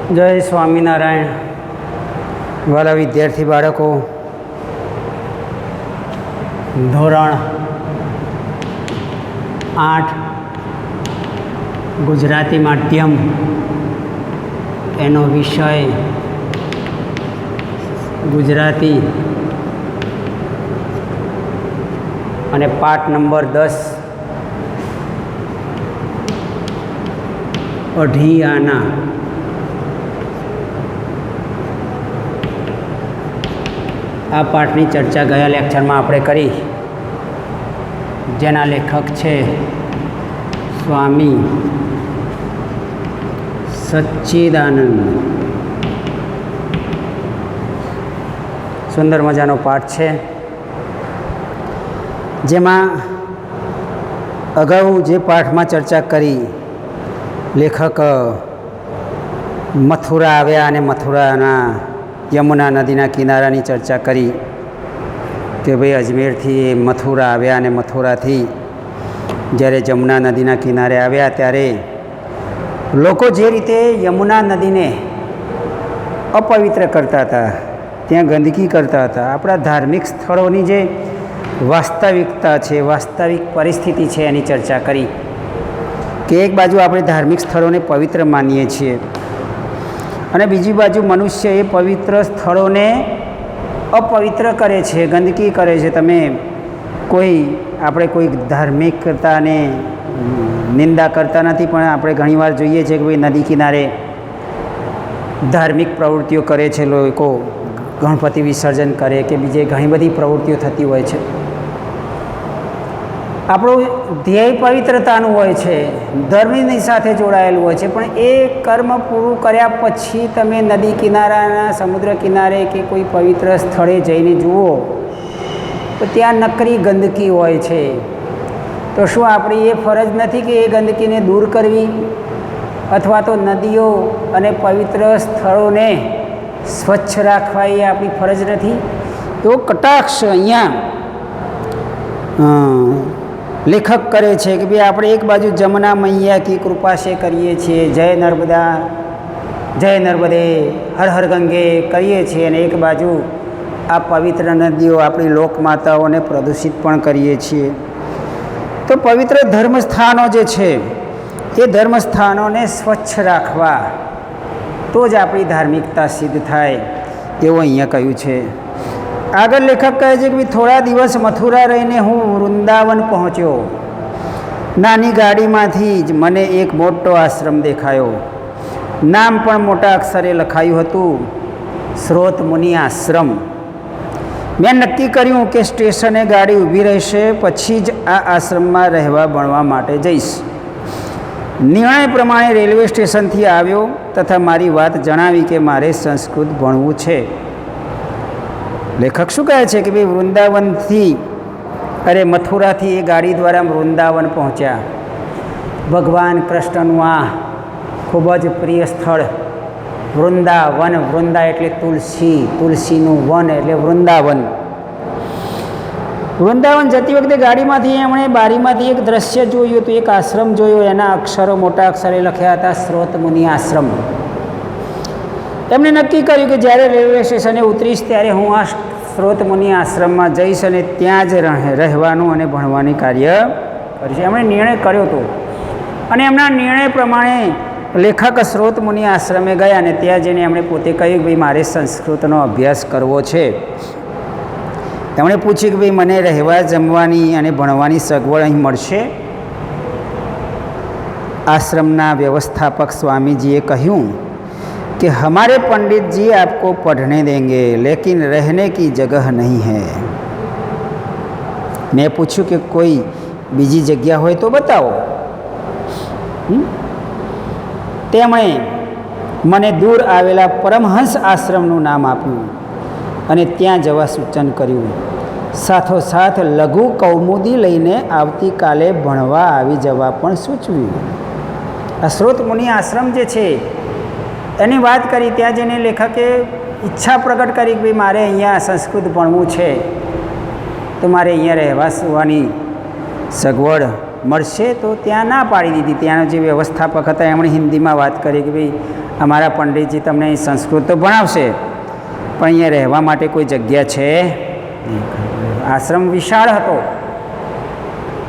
જય સ્વામિનારાયણ. વાલા વિદ્યાર્થી બાળકો, ધોરણ 8 ગુજરાતી માધ્યમ એનો વિષય ગુજરાતી અને પાઠ નંબર 10 અઢી આના. આ પાઠની ચર્ચા ગયા લેક્ચરમાં આપણે કરી, જેના લેખક છે સ્વામી સચ્ચિદાનંદ. સુંદર મજાનો પાઠ છે, જેમાં અગાઉ જે પાઠમાં ચર્ચા કરી, લેખક મથુરા આવ્યા અને મથુરાના યમુના નદીના કિનારાની ચર્ચા કરી કે ભાઈ અજમેરથી મથુરા આવ્યા અને મથુરાથી જ્યારે યમુના નદીના કિનારે આવ્યા ત્યારે લોકો જે રીતે યમુના નદીને અપવિત્ર કરતા હતા, ત્યાં ગંદકી કરતા હતા, આપણા ધાર્મિક સ્થળોની જે વાસ્તવિકતા છે, વાસ્તવિક પરિસ્થિતિ છે, એની ચર્ચા કરી કે એક બાજુ આપણે ધાર્મિક સ્થળોને પવિત્ર માનીએ છીએ અને બીજી બાજુ મનુષ્ય એ પવિત્ર સ્થળોને અપવિત્ર કરે છે, ગંદકી કરે છે. તમે આપણે કોઈ ધાર્મિકતાને નિંદા કરતા નથી, પણ આપણે ઘણીવાર જોઈએ છીએ કે ભાઈ નદી કિનારે ધાર્મિક પ્રવૃત્તિઓ કરે છે લોકો, ગણપતિ વિસર્જન કરે કે બીજે ઘણી બધી પ્રવૃત્તિઓ થતી હોય છે. આપણું ધ્યેય પવિત્રતાનું હોય છે, ધર્મની સાથે જોડાયેલું હોય છે, પણ એ કર્મ પૂરું કર્યા પછી તમે નદી કિનારાના, સમુદ્ર કિનારે કે કોઈ પવિત્ર સ્થળે જઈને જુઓ તો ત્યાં નકરી ગંદકી હોય છે. તો શું આપણી એ ફરજ નથી કે એ ગંદકીને દૂર કરવી, અથવા તો નદીઓ અને પવિત્ર સ્થળોને સ્વચ્છ રાખવા એ આપણી ફરજ નથી? તો કટાક્ષ અહીંયા લેખક કરે છે કે ભાઈ આપણે એક બાજુ જમના મૈયા કી કૃપા સે કરીએ છીએ, જય નર્મદા, જય નર્મદે, હર હર ગંગે કરીએ છીએ, અને એક બાજુ આ પવિત્ર નદીઓ, આપણી લોકમાતાઓને પ્રદૂષિત પણ કરીએ છીએ. તો પવિત્ર ધર્મસ્થાનો જે છે એ ધર્મસ્થાનોને સ્વચ્છ રાખવા તો જ આપણી ધાર્મિકતા સિદ્ધ થાય, એવું અહીંયા કહ્યું છે. આગળ લેખક કહે છે કે થોડા દિવસ મથુરા રહીને હું વૃંદાવન પહોંચ્યો. નાની ગાડીમાંથી જ મને એક મોટો આશ્રમ દેખાયો. નામ પણ મોટા અક્ષરે લખાયું હતું, સ્રોત મુનિ આશ્રમ. મેં નક્કી કર્યું કે સ્ટેશને ગાડી ઊભી રહેશે પછી જ આ આશ્રમમાં રહેવા ભણવા માટે જઈશ. નિર્ણય પ્રમાણે રેલવે સ્ટેશનથી આવ્યો તથા મારી વાત જણાવી કે મારે સંસ્કૃત ભણવું છે. લેખક શું કહે છે કે ભાઈ મથુરાથી એ ગાડી દ્વારા વૃંદાવન પહોંચ્યા. ભગવાન કૃષ્ણનું આ ખૂબ જ પ્રિય સ્થળ વૃંદાવન. વૃંદા એટલે તુલસી, તુલસીનું વન એટલે વૃંદાવન. વૃંદાવન જતી વખતે ગાડીમાંથી એમણે બારીમાંથી એક દ્રશ્ય જોયું હતું, એક આશ્રમ જોયો. એના અક્ષરો મોટા અક્ષરે લખ્યા હતા, સ્રોત મુનિ આશ્રમ. એમણે નક્કી કર્યું કે જ્યારે રેલવે સ્ટેશને ઉતરીશ ત્યારે હું આ સ્રોત મુનિ આશ્રમમાં જઈશ અને ત્યાં જ રહેવાનું અને ભણવાની કાર્ય કરીશ. એમણે નિર્ણય કર્યો હતો અને એમના નિર્ણય પ્રમાણે લેખક સ્રોત મુનિ આશ્રમે ગયા અને ત્યાં જઈને એમણે પોતે કહ્યું કે ભાઈ મારે સંસ્કૃતનો અભ્યાસ કરવો છે. એમણે પૂછ્યું કે ભાઈ મને રહેવા, જમવાની અને ભણવાની સગવડ અહીં મળશે? આશ્રમના વ્યવસ્થાપક સ્વામીજીએ કહ્યું कि हमारे पंडित जी आपको पढ़ने देंगे लेकिन रहने की जगह नहीं है. मैं पूछूं कि कोई बीजी जगह हो तो बताओ. તેમણે મને દૂર આવેલા પરમહંસ આશ્રમનું નામ આપ્યું અને ત્યાં જવા સૂચન કર્યું. સાથોસાથ લઘુ કૌમુદી લઈને આવતીકાલે ભણવા આવી જવા પણ સૂચવ્યું. આ સ્રોત મુનિ આશ્રમ જે છે એની વાત કરી. ત્યાં જઈને લેખકે ઈચ્છા પ્રગટ કરી કે ભાઈ મારે અહીંયા સંસ્કૃત ભણવું છે, તો મારે અહીંયા રહેવા સુવાની સગવડ મળશે તો ત્યાં ના પાડી દીધી. ત્યાંના જે વ્યવસ્થાપક હતા એમણે હિન્દીમાં વાત કરી કે ભાઈ અમારા પંડિતજી તમને સંસ્કૃત તો ભણાવશે પણ અહીંયા રહેવા માટે કોઈ જગ્યા છે નહીં. આશ્રમ વિશાળ હતો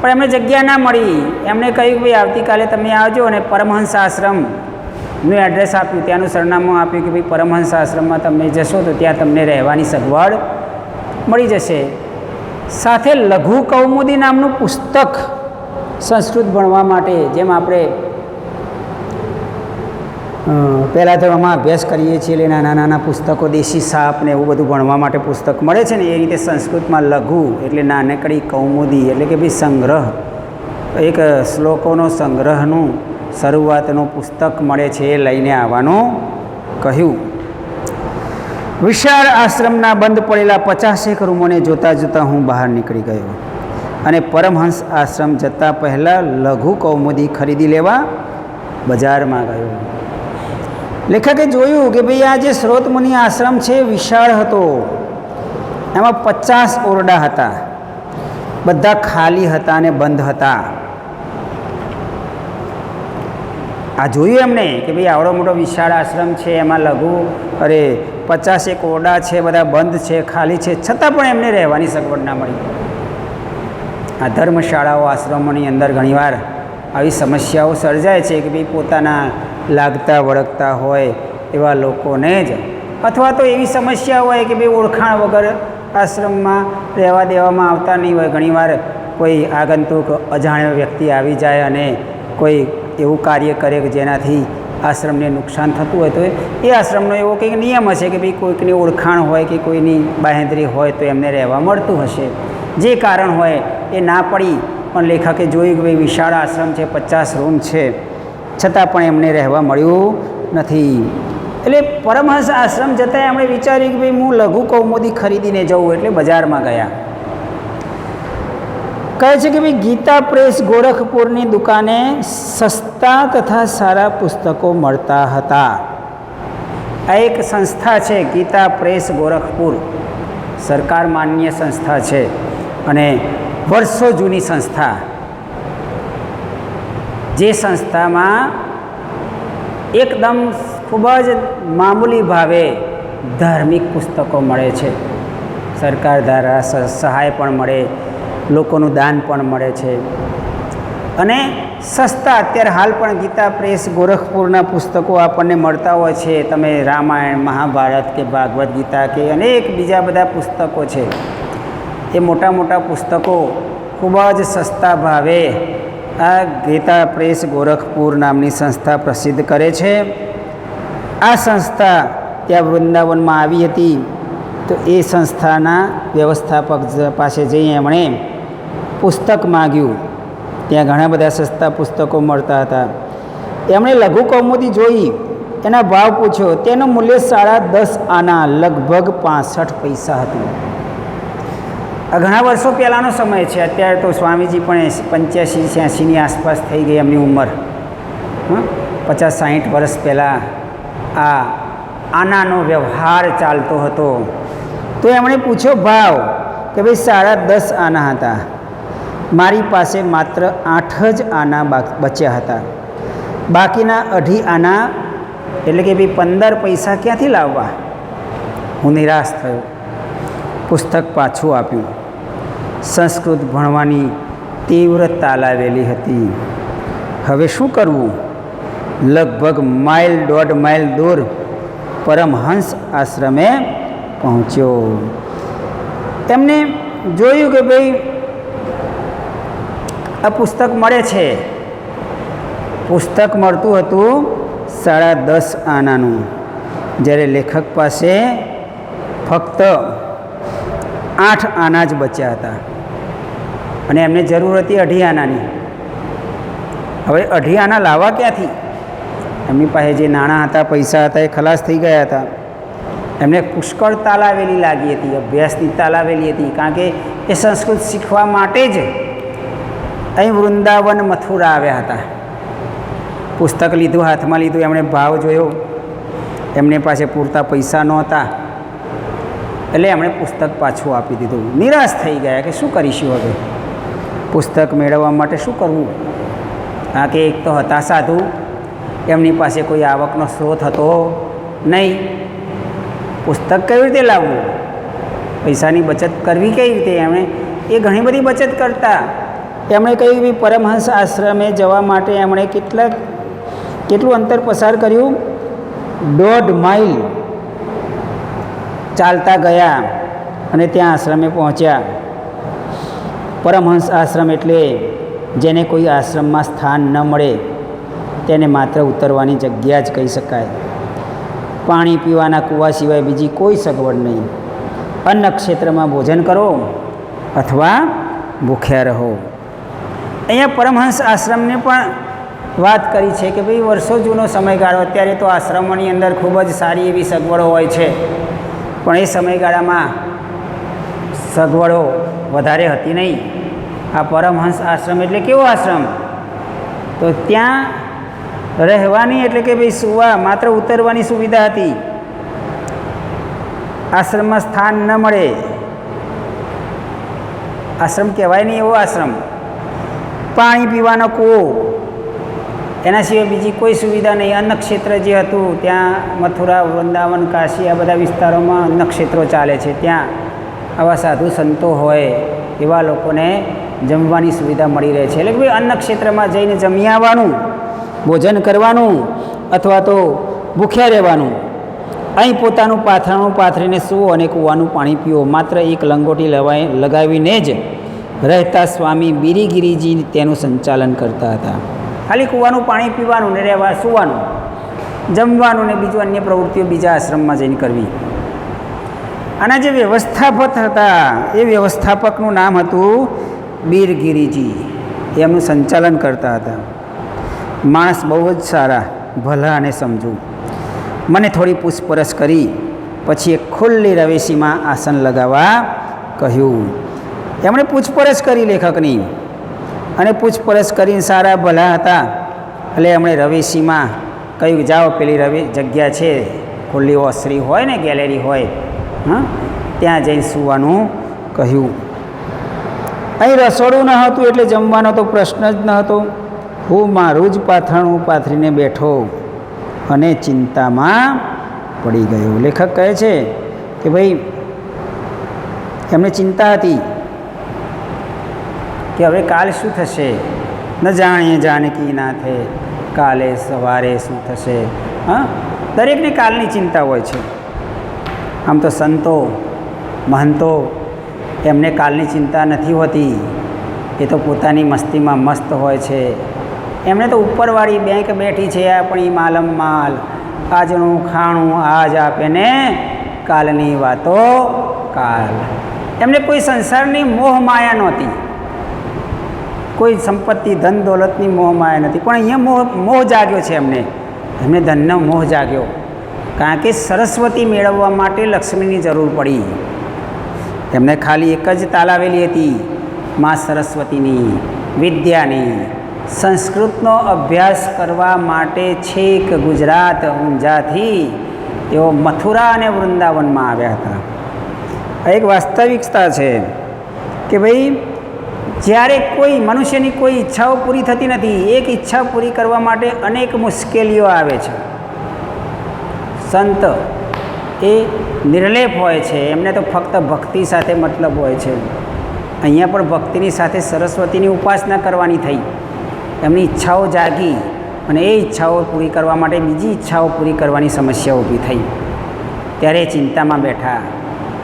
પણ એમને જગ્યા ના મળી. એમણે કહ્યું કે ભાઈ આવતીકાલે તમે આવજો, અને પરમહંસ આશ્રમનું એડ્રેસ આપ્યું, ત્યાંનું સરનામું આપ્યું કે ભાઈ પરમહંસ આશ્રમમાં તમે જશો તો ત્યાં તમને રહેવાની સગવડ મળી જશે. સાથે લઘુ કૌમુદી નામનું પુસ્તક સંસ્કૃત ભણવા માટે, જેમ આપણે પહેલાં ધોરણમાં અભ્યાસ કરીએ છીએ એટલે નાના નાના પુસ્તકો દેશી સાપ ને એવું બધું ભણવા માટે પુસ્તક મળે છે ને, એ રીતે સંસ્કૃતમાં લઘુ એટલે નાનકડી કૌમુદી એટલે કે ભાઈ સંગ્રહ, એક શ્લોકોનો સંગ્રહનું શરૂઆતનું પુસ્તક મળે છે, એ લઈને આવવાનું કહ્યું. વિશાળ આશ્રમના બંધ પડેલા 50 રૂમોને જોતાં જોતાં હું બહાર નીકળી ગયો અને પરમહંસ આશ્રમ જતાં પહેલાં લઘુ કૌમુદી ખરીદી લેવા બજારમાં ગયો. લેખકે જોયું કે ભાઈ આ જે સ્રોતમુનિ આશ્રમ છે વિશાળ હતો, એમાં 50 ઓરડા હતા, બધા ખાલી હતા અને બંધ હતા. આ જોયું એમને કે ભાઈ આવડો મોટો વિશાળ આશ્રમ છે, એમાં લઘુ 50 ઓરડા છે, બધા બંધ છે, ખાલી છે, છતાં પણ એમને રહેવાની સગવડ ના મળી. આ ધર્મશાળાઓ આશ્રમોની અંદર ઘણીવાર આવી સમસ્યાઓ સર્જાય છે કે ભાઈ પોતાના લાગતા વળગતા હોય એવા લોકોને જ, અથવા તો એવી સમસ્યા હોય કે ભાઈ ઓળખાણ વગર આશ્રમમાં રહેવા દેવામાં આવતા નહીં હોય. ઘણીવાર કોઈ આગંતુક અજાણ્યો વ્યક્તિ આવી જાય અને કોઈ એવું કાર્ય કરે કે જેનાથી આશ્રમને નુકસાન થતું હોય તો એ આશ્રમનો એવો કંઈક નિયમ હશે કે ભાઈ કોઈકની ઓળખાણ હોય કે કોઈની બાહેંધરી હોય તો એમને રહેવા મળતું હશે. જે કારણ હોય એ ના પડી, પણ લેખકે જોયું કે ભાઈ વિશાળ આશ્રમ છે, 50 રૂમ છે, છતાં પણ એમને રહેવા મળ્યું નથી. એટલે પરમહંસ આશ્રમ જતાં એમણે વિચાર્યું કે ભાઈ હું લઘુ કૌમુદી ખરીદીને જઉં, એટલે બજારમાં ગયા. કહે છે કે ભાઈ ગીતા પ્રેસ ગોરખપુરની દુકાને સસ્તા તથા સારા પુસ્તકો મળતા હતા. આ એક સંસ્થા છે ગીતા પ્રેસ ગોરખપુર, સરકાર માન્ય સંસ્થા છે અને વર્ષો જૂની સંસ્થા. જે સંસ્થામાં એકદમ ખૂબ જ મામૂલી ભાવે ધાર્મિક પુસ્તકો મળે છે. સરકાર દ્વારા સહાય પણ મળે, લોકોનું દાન પણ મળે છે અને સસ્તા. અત્યારે હાલ પણ ગીતા પ્રેસ ગોરખપુરના પુસ્તકો આપણને મળતા હોય છે. તમે રામાયણ, મહાભારત કે ભાગવદ્ ગીતા કે અનેક બીજા બધા પુસ્તકો છે, એ મોટા મોટા પુસ્તકો ખૂબ જ સસ્તા ભાવે આ ગીતા પ્રેસ ગોરખપુર નામની સંસ્થા પ્રસિદ્ધ કરે છે. આ સંસ્થા ત્યાં વૃંદાવનમાં આવી હતી, તો એ સંસ્થાના વ્યવસ્થાપક પાસે જઈ એમણે પુસ્તક માગ્યું. ત્યાં ઘણા બધા સસ્તા પુસ્તકો મળતા હતા. એમણે લઘુ કૌમુદી જોઈ, એના ભાવ પૂછ્યો. તેનું મૂલ્ય 10.5 આના, લગભગ 65 પૈસા હતું. આ ઘણા વર્ષો પહેલાંનો સમય છે. અત્યારે તો સ્વામીજી પણ 85-86ની આસપાસ થઈ ગઈ એમની ઉંમર. 50-60 વર્ષ પહેલાં આ આનાનો વ્યવહાર ચાલતો હતો. તો એમણે પૂછ્યો ભાવ કે ભાઈ 10.5 આના હતા, મારી પાસે માત્ર 8 જ આના બચ્યા હતા, બાકીના 2.5 આના એટલે કે ભાઈ 15 પૈસા ક્યાંથી લાવવા? હું નિરાશ થયો, પુસ્તક પાછું આપ્યું. સંસ્કૃત ભણવાની તીવ્ર તાલાવેલી હતી. હવે શું કરવું? લગભગ 1.5 માઇલ દૂર પરમહંસ આશ્રમે પહોંચ્યો. એમને જોયું કે ભાઈ આ પુસ્તક મળે છે. પુસ્તક મળતું હતું 10.5 આનાનું, જ્યારે લેખક પાસે ફક્ત 8 આના જ બચ્યા હતા અને એમને જરૂર હતી 2.5 આનાની. હવે 2.5 આના લાવવા ક્યાંથી? એમની પાસે જે નાણાં હતા, પૈસા હતા, એ ખલાસ થઈ ગયા હતા. એમને પુષ્કળ તાલાવેલી લાગી હતી, અભ્યાસની તાલાવેલી હતી, કારણ કે એ સંસ્કૃત શીખવા માટે જ અહીં વૃંદાવન મથુરા આવ્યા હતા. પુસ્તક લીધું, હાથમાં લીધું, એમણે ભાવ જોયો, એમની પાસે પૂરતા પૈસા નહોતા, એટલે એમણે પુસ્તક પાછું આપી દીધું. નિરાશ થઈ ગયા કે શું કરીશું હવે? પુસ્તક મેળવવા માટે શું કરવું? કારણ કે એક તો હતા સાધુ, એમની પાસે કોઈ આવકનો સ્ત્રોત હતો નહીં. પુસ્તક કેવી રીતે લાવવું? પૈસાની બચત કરવી કેવી રીતે? એમણે એ ઘણી બધી બચત કરતા. એમણે કહ્યું કે પરમહંસ આશ્રમે જવા માટે એમણે કેટલું અંતર પસાર કર્યું? 1.5 માઇલ ચાલતા ગયા અને ત્યાં આશ્રમે પહોંચ્યા. પરમહંસ આશ્રમ એટલે જેને કોઈ આશ્રમમાં સ્થાન ન મળે તેને માત્ર ઉતરવાની જગ્યા જ કહી શકાય. પાણી પીવાના કૂવા સિવાય બીજી કોઈ સગવડ નહીં. અન્ન ક્ષેત્રમાં ભોજન કરો અથવા ભૂખ્યા રહો. અહીંયા પરમહંસ આશ્રમને પણ વાત કરી છે કે ભાઈ વર્ષો જૂનો સમયગાળો. અત્યારે તો આશ્રમોની અંદર ખૂબ જ સારી એવી સગવડો હોય છે, પણ એ સમયગાળામાં સગવડો વધારે હતી નહીં. આ પરમહંસ આશ્રમ એટલે કેવો આશ્રમ? તો ત્યાં રહેવાની એટલે કે ભાઈ સુવા, માત્ર ઉતરવાની સુવિધા હતી. આશ્રમમાં સ્થાન ન મળે, આશ્રમ કહેવાય નહીં એવો આશ્રમ. પાણી પીવાનો કૂવો, એના સિવાય બીજી કોઈ સુવિધા નહીં. અન્ન ક્ષેત્ર જે હતું ત્યાં મથુરા, વૃંદાવન, કાશી આ બધા વિસ્તારોમાં અન્ન ક્ષેત્રો ચાલે છે. ત્યાં આવા સાધુ સંતો હોય એવા લોકોને જમવાની સુવિધા મળી રહે છે. એટલે કે ભાઈ અન્ન ક્ષેત્રમાં જઈને જમી આવવાનું, ભોજન કરવાનું અથવા તો ભૂખ્યા રહેવાનું. અહીં પોતાનું પાથરણું પાથરીને સૂવો અને કૂવાનું પાણી પીવો. માત્ર એક લંગોટી લગાવીને જ રહેતા સ્વામી બિરીગિરીજી તેનું સંચાલન કરતા હતા. ખાલી કૂવાનું પાણી પીવાનું ને રહેવા સૂવાનું, જમવાનું ને બીજું અન્ય પ્રવૃત્તિઓ બીજા આશ્રમમાં જઈને કરવી. આના જે વ્યવસ્થાપક હતા એ વ્યવસ્થાપકનું નામ હતું બિરગિરીજી. એમનું સંચાલન કરતા હતા. માણસ બહુ જ સારા, ભલા અને સમજુ. મને થોડી પૂછપરછ કરી પછી એક ખુલ્લી રવેશીમાં આસન લગાવવા કહ્યું. એમણે પૂછપરછ કરી લેખકની, અને પૂછપરછ કરીને સારા ભલા હતા એટલે એમણે રવેશીમાં કહ્યું જાઓ પેલી જગ્યા છે ખુલ્લી ઓસરી હોય ને, ગેલેરી હોય, ત્યાં જઈને સૂવાનું કહ્યું. અહીં રસોડું ન હતું એટલે જમવાનો તો પ્રશ્ન જ ન હતો. હું મારું જ પાથરણું પાથરીને બેઠો અને ચિંતામાં પડી ગયો. લેખક કહે છે કે ભાઈ એમને ચિંતા હતી કે હવે કાલ શું થશે? ન જાણીએ જાનકી નાથે કાલે સવારે શું થશે. દરેકને કાલની ચિંતા હોય છે. આમ તો સંતો, મહંતો, એમને કાલની ચિંતા નથી હોતી. એ તો પોતાની મસ્તીમાં મસ્ત હોય છે. એમણે તો ઉપરવાળી બેંક બેઠી છે, આપણી માલમ માલ, આજનું ખાણું આજ આપે ને કાલની વાતો કાલ. એમને કોઈ સંસારની મોહ માયા નહોતી, કોઈ સંપત્તિ ધન દોલતની મોહ માયા નથી. પણ અહીંયા મોહ જાગ્યો છે એમને ધનનો મોહ જાગ્યો. કારણ કે સરસ્વતી મેળવવા માટે લક્ષ્મીની જરૂર પડી. એમને ખાલી એક જ તાલાવેલી હતી, મા સરસ્વતીની, વિદ્યાની. સંસ્કૃતનો અભ્યાસ કરવા માટે છેક ગુજરાત ઊંઝાથી તેઓ મથુરા અને વૃંદાવનમાં આવ્યા હતા. આ એક વાસ્તવિકતા છે કે ભાઈ જ્યારે કોઈ મનુષ્યની કોઈ ઈચ્છાઓ પૂરી થતી નથી, એક ઈચ્છા પૂરી કરવા માટે અનેક મુશ્કેલીઓ આવે છે. સંત એ નિર્લેપ હોય છે, એમને તો ફક્ત ભક્તિ સાથે મતલબ હોય છે. અહીંયા પણ ભક્તિની સાથે સરસ્વતીની ઉપાસના કરવાની થઈ. એમની ઈચ્છાઓ જાગી અને એ ઈચ્છાઓ પૂરી કરવા માટે બીજી ઈચ્છાઓ પૂરી કરવાની સમસ્યા ઊભી થઈ. ત્યારે ચિંતામાં બેઠા.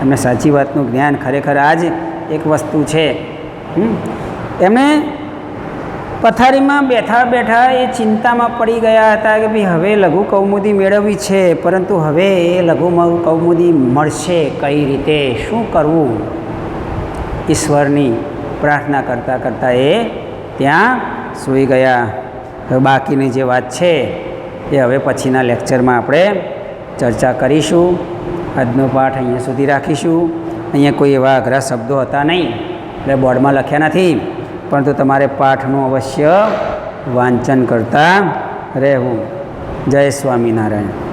એમને સાચી વાતનું જ્ઞાન ખરેખર આ જ એક વસ્તુ છે. એમણે પથારીમાં બેઠા બેઠા એ ચિંતામાં પડી ગયા હતા કે ભાઈ હવે લઘુ કૌમુદી મેળવવી છે, પરંતુ હવે એ લઘુ કૌમુદી મળશે કઈ રીતે, શું કરવું? ઈશ્વરની પ્રાર્થના કરતાં કરતાં એ ત્યાં સૂઈ ગયા. હવે બાકીની જે વાત છે એ હવે પછીના લેક્ચરમાં આપણે ચર્ચા કરીશું. આજનો પાઠ અહીંયા સુધી રાખીશું. અહીંયા કોઈ એવા અઘરા શબ્દો હતા નહીં એટલે બોર્ડમાં લખ્યા નથી, પરંતુ તમારે પાઠનું અવશ્ય વાંચન કરતા રહેવું. જય સ્વામિનારાયણ.